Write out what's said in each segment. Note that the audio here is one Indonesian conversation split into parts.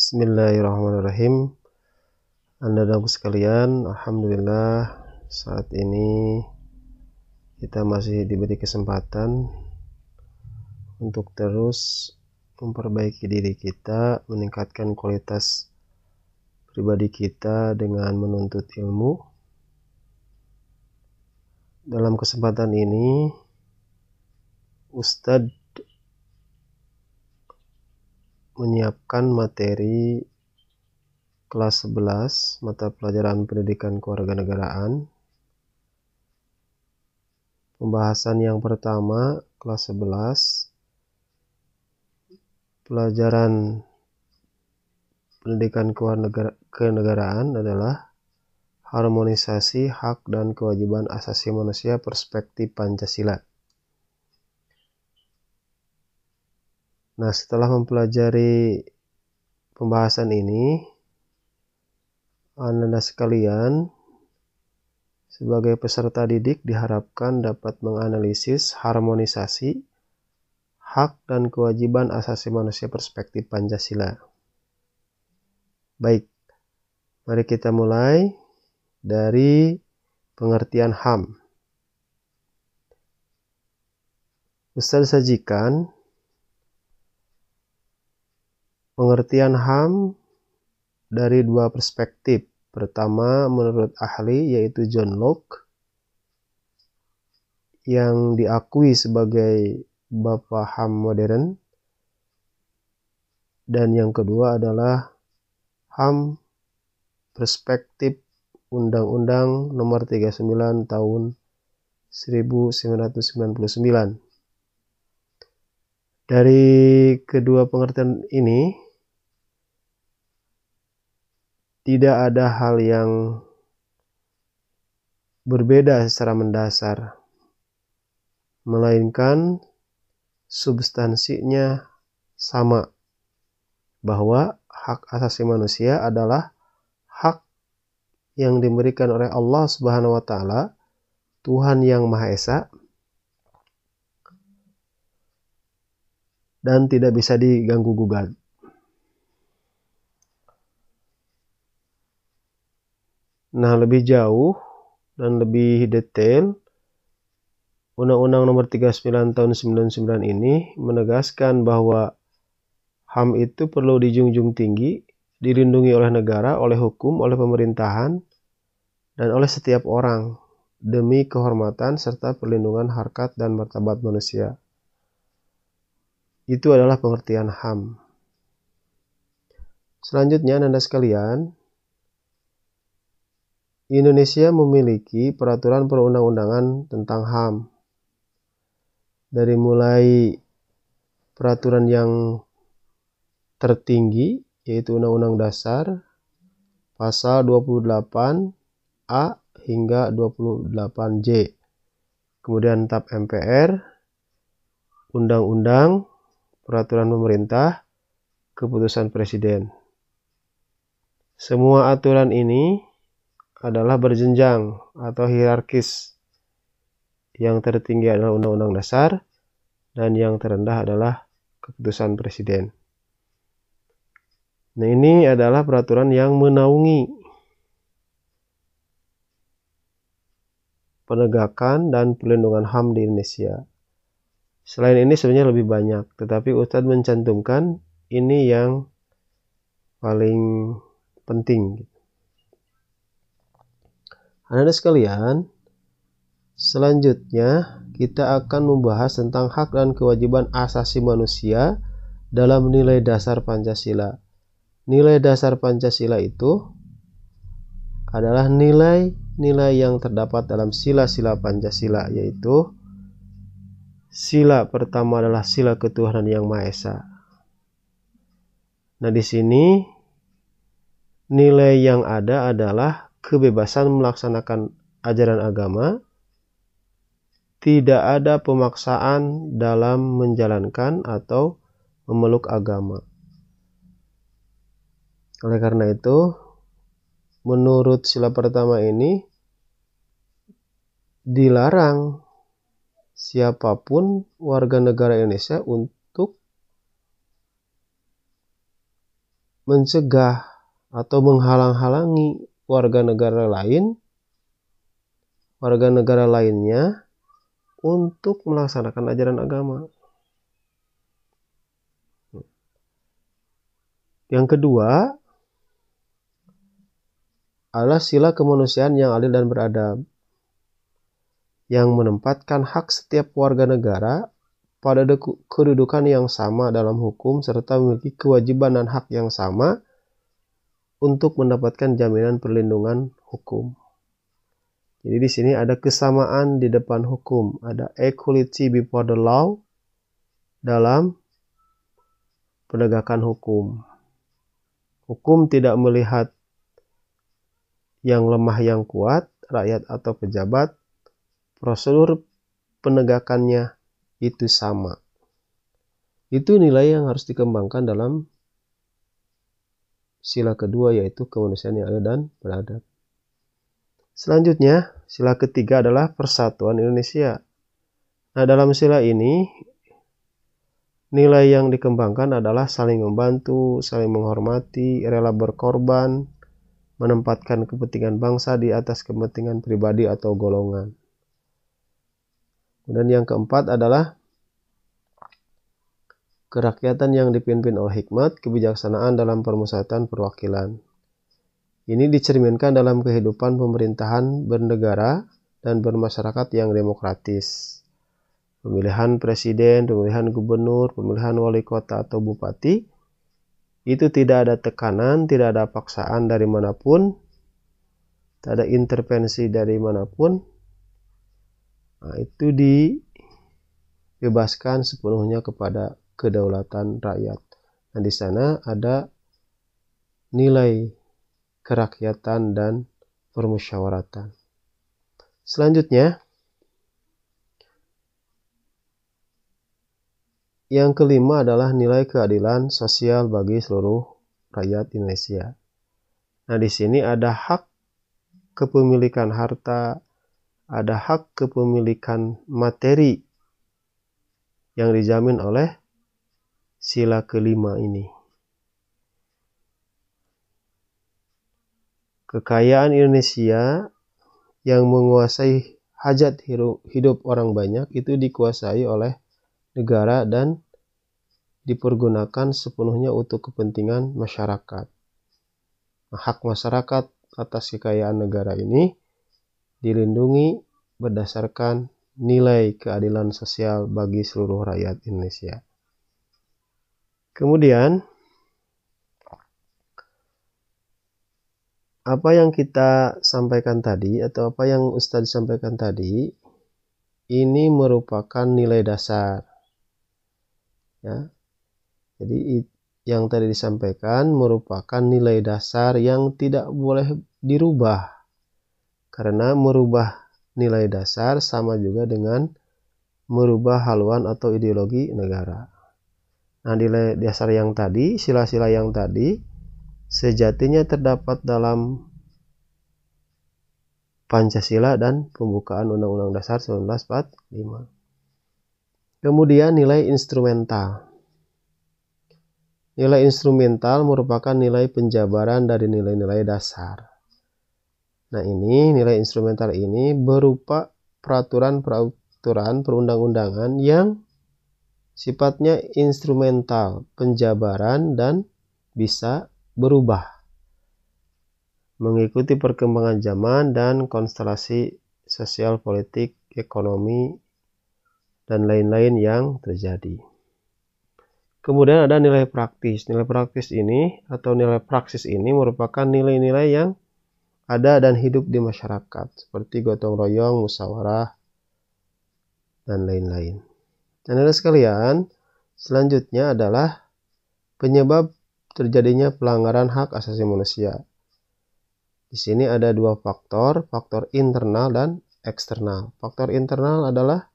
Bismillahirrahmanirrahim. Anda-andaku sekalian, alhamdulillah saat ini kita masih diberi kesempatan untuk terus memperbaiki diri kita, meningkatkan kualitas pribadi kita dengan menuntut ilmu. Dalam kesempatan ini, Ustadz menyiapkan materi kelas 11 mata pelajaran pendidikan kewarganegaraan. Pembahasan yang pertama kelas 11 pelajaran pendidikan kewarganegaraan adalah harmonisasi hak dan kewajiban asasi manusia perspektif Pancasila. Nah, setelah mempelajari pembahasan ini, Anda sekalian sebagai peserta didik diharapkan dapat menganalisis harmonisasi hak dan kewajiban asasi manusia perspektif Pancasila. Baik, mari kita mulai dari pengertian HAM. Ustadz sajikan pengertian HAM dari dua perspektif. Pertama, menurut ahli yaitu John Locke yang diakui sebagai bapak HAM modern. Dan yang kedua adalah HAM perspektif Undang-Undang Nomor 39 Tahun 1999. Dari kedua pengertian ini, tidak ada hal yang berbeda secara mendasar, melainkan substansinya sama, bahwa hak asasi manusia adalah hak yang diberikan oleh Allah Subhanahu wa Ta'ala, Tuhan yang Maha Esa, dan tidak bisa diganggu-gugat. Nah, lebih jauh dan lebih detail, Undang-Undang Nomor 39 Tahun 99 ini menegaskan bahwa HAM itu perlu dijunjung tinggi, dilindungi oleh negara, oleh hukum, oleh pemerintahan, dan oleh setiap orang demi kehormatan serta perlindungan harkat dan martabat manusia. Itu adalah pengertian HAM. Selanjutnya, Anda sekalian, Indonesia memiliki peraturan perundang-undangan tentang HAM. Dari mulai peraturan yang tertinggi, yaitu Undang-Undang Dasar, pasal 28A hingga 28J. Kemudian TAP MPR, Undang-Undang, Peraturan Pemerintah, Keputusan Presiden. Semua aturan ini adalah berjenjang atau hierarkis. Yang tertinggi adalah Undang-Undang Dasar dan yang terendah adalah Keputusan Presiden. Nah, ini adalah peraturan yang menaungi penegakan dan pelindungan HAM di Indonesia. Selain ini sebenarnya lebih banyak, tetapi Ustadz mencantumkan ini yang paling penting. Anda sekalian, selanjutnya kita akan membahas tentang hak dan kewajiban asasi manusia dalam nilai dasar Pancasila. Nilai dasar Pancasila itu adalah nilai-nilai yang terdapat dalam sila-sila Pancasila, yaitu sila pertama adalah sila ketuhanan yang Maha Esa. Nah, di sini nilai yang ada adalah kebebasan melaksanakan ajaran agama, tidak ada pemaksaan dalam menjalankan atau memeluk agama. Oleh karena itu, menurut sila pertama ini dilarang siapapun warga negara Indonesia untuk mencegah atau menghalang-halangi warga negara lainnya untuk melaksanakan ajaran agama. Yang kedua adalah sila kemanusiaan yang adil dan beradab, yang menempatkan hak setiap warga negara pada kedudukan yang sama dalam hukum serta memiliki kewajiban dan hak yang sama untuk mendapatkan jaminan perlindungan hukum. Jadi di sini ada kesamaan di depan hukum, ada equality before the law dalam penegakan hukum. Hukum tidak melihat yang lemah yang kuat, rakyat atau pejabat, prosedur penegakannya itu sama. Itu nilai yang harus dikembangkan dalam sila kedua, yaitu kemanusiaan yang adil dan beradab. Selanjutnya, sila ketiga adalah persatuan Indonesia. Nah, dalam sila ini, nilai yang dikembangkan adalah saling membantu, saling menghormati, rela berkorban, menempatkan kepentingan bangsa di atas kepentingan pribadi atau golongan. Dan yang keempat adalah kerakyatan yang dipimpin oleh hikmat, kebijaksanaan dalam permusyawaratan perwakilan. Ini dicerminkan dalam kehidupan pemerintahan bernegara dan bermasyarakat yang demokratis. Pemilihan presiden, pemilihan gubernur, pemilihan wali kota atau bupati, itu tidak ada tekanan, tidak ada paksaan dari manapun, tidak ada intervensi dari manapun. Nah, itu dibebaskan sepenuhnya kepada kedaulatan rakyat. Nah, di sana ada nilai kerakyatan dan permusyawaratan. Selanjutnya, yang kelima adalah nilai keadilan sosial bagi seluruh rakyat Indonesia. Nah, di sini ada hak kepemilikan harta, ada hak kepemilikan materi yang dijamin oleh sila kelima ini. Kekayaan Indonesia yang menguasai hajat hidup orang banyak itu dikuasai oleh negara dan dipergunakan sepenuhnya untuk kepentingan masyarakat. Nah, hak masyarakat atas kekayaan negara ini dilindungi berdasarkan nilai keadilan sosial bagi seluruh rakyat Indonesia. Kemudian, apa yang kita sampaikan tadi atau apa yang Ustadz sampaikan tadi, ini merupakan nilai dasar. Ya. Jadi yang tadi disampaikan merupakan nilai dasar yang tidak boleh dirubah. Karena merubah nilai dasar sama juga dengan merubah haluan atau ideologi negara. Nah, nilai dasar yang tadi, sila-sila yang tadi, sejatinya terdapat dalam Pancasila dan pembukaan Undang-Undang Dasar 1945. Kemudian nilai instrumental. Nilai instrumental merupakan nilai penjabaran dari nilai-nilai dasar. Nah, ini nilai instrumental ini berupa peraturan-peraturan perundang-undangan yang sifatnya instrumental, penjabaran dan bisa berubah mengikuti perkembangan zaman dan konstelasi sosial, politik, ekonomi, dan lain-lain yang terjadi. Kemudian ada nilai praktis. Nilai praktis ini atau nilai praksis ini merupakan nilai-nilai yang ada dan hidup di masyarakat, seperti gotong royong, musyawarah, dan lain-lain. Dan ada sekalian, selanjutnya adalah penyebab terjadinya pelanggaran hak asasi manusia. Di sini ada dua faktor internal dan eksternal. Faktor internal adalah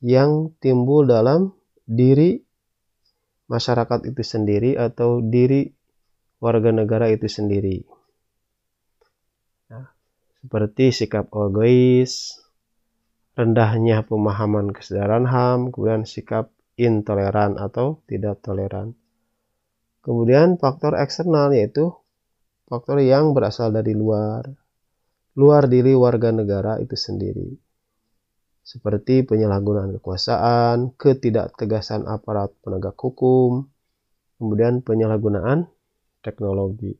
yang timbul dalam diri masyarakat itu sendiri atau diri warga negara itu sendiri. Seperti sikap egois, rendahnya pemahaman kesadaran HAM, kemudian sikap intoleran atau tidak toleran. Kemudian faktor eksternal yaitu faktor yang berasal dari luar diri warga negara itu sendiri. Seperti penyalahgunaan kekuasaan, ketidaktegasan aparat penegak hukum, kemudian penyalahgunaan teknologi.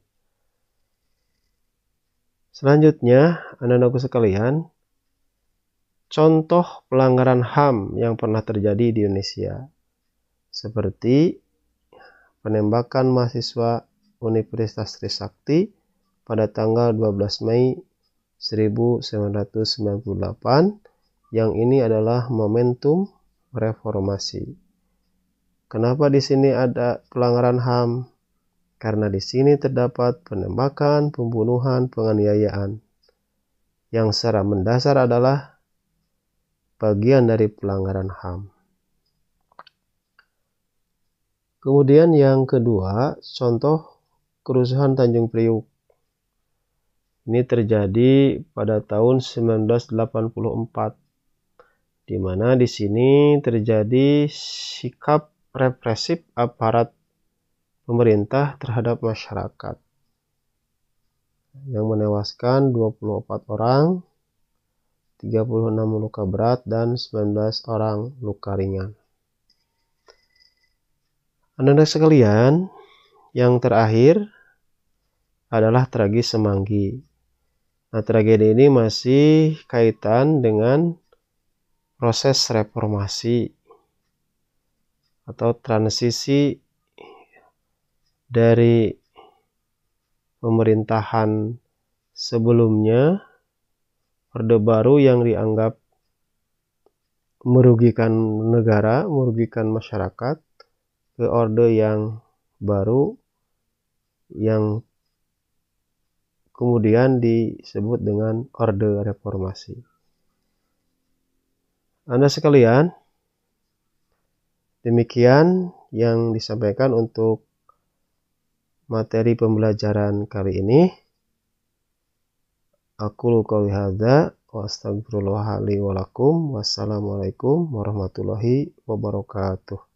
Selanjutnya, anak-anakku sekalian, contoh pelanggaran HAM yang pernah terjadi di Indonesia. Seperti penembakan mahasiswa Universitas Trisakti pada tanggal 12 Mei 1998, yang ini adalah momentum reformasi. Kenapa di sini ada pelanggaran HAM? Karena di sini terdapat penembakan, pembunuhan, penganiayaan, yang secara mendasar adalah bagian dari pelanggaran HAM. Kemudian yang kedua, contoh kerusuhan Tanjung Priuk. Ini terjadi pada tahun 1984, di mana di sini terjadi sikap represif aparat pemerintah terhadap masyarakat yang menewaskan 24 orang, 36 luka berat, dan 19 orang luka ringan. Anak-anak sekalian, yang terakhir adalah tragedi Semanggi. Nah, tragedi ini masih kaitan dengan proses reformasi atau transisi dari pemerintahan sebelumnya, Orde Baru yang dianggap merugikan negara, merugikan masyarakat, ke orde yang baru yang kemudian disebut dengan Orde Reformasi. Anda sekalian, demikian yang disampaikan untuk materi pembelajaran kali ini. Aqulu qouli hadza wa astaghfirullah li wa lakum. Wassalamualaikum warahmatullahi wabarakatuh.